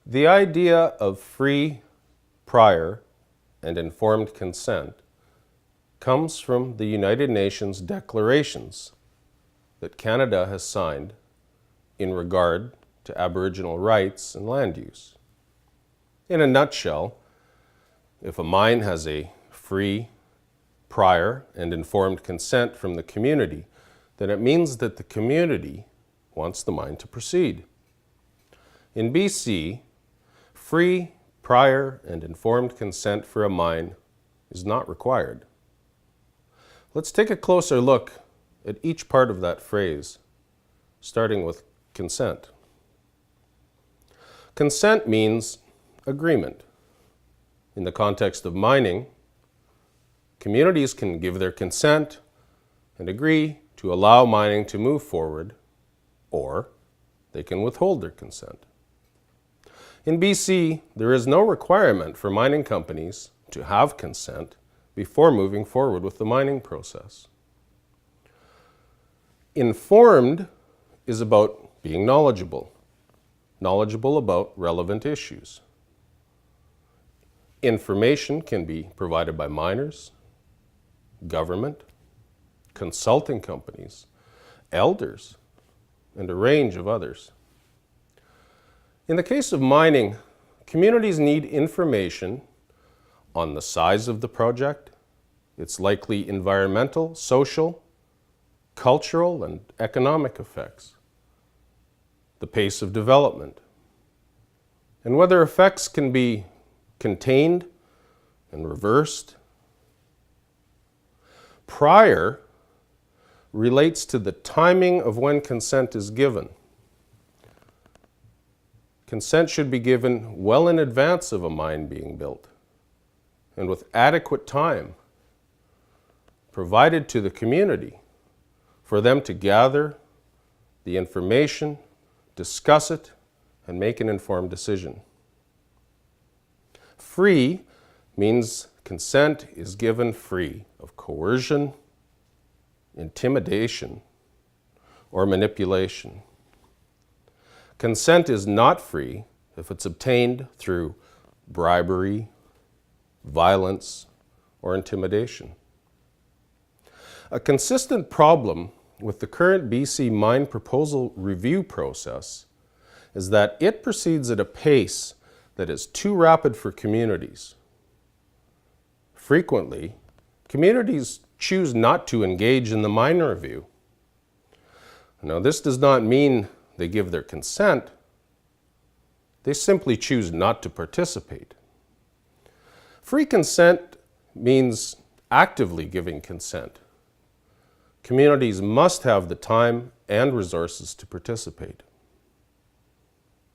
The idea of free, prior, and informed consent comes from the United Nations declarations that Canada has signed in regard to Aboriginal rights and land use. In a nutshell, if a mine has a free, prior, and informed consent from the community, then it means that the community wants the mine to proceed. In BC, free, prior, and informed consent for a mine is not required. Let's take a closer look at each part of that phrase, starting with consent. Consent means agreement. In the context of mining, communities can give their consent and agree to allow mining to move forward, or they can withhold their consent. In BC, there is no requirement for mining companies to have consent before moving forward with the mining process. Informed is about being knowledgeable about relevant issues. Information can be provided by miners, government, consulting companies, elders, and a range of others. In the case of mining, communities need information on the size of the project, its likely environmental, social, cultural, and economic effects, the pace of development, and whether effects can be contained and reversed. Prior relates to the timing of when consent is given. Consent should be given well in advance of a mine being built and with adequate time provided to the community for them to gather the information, discuss it, and make an informed decision. Free means consent is given free of coercion, intimidation, or manipulation. Consent is not free if it's obtained through bribery, violence, or intimidation. A consistent problem with the current BC mine proposal review process is that it proceeds at a pace that is too rapid for communities. Frequently, communities choose not to engage in the mine review. Now, this does not mean they give their consent. They simply choose not to participate. Free consent means actively giving consent. Communities must have the time and resources to participate.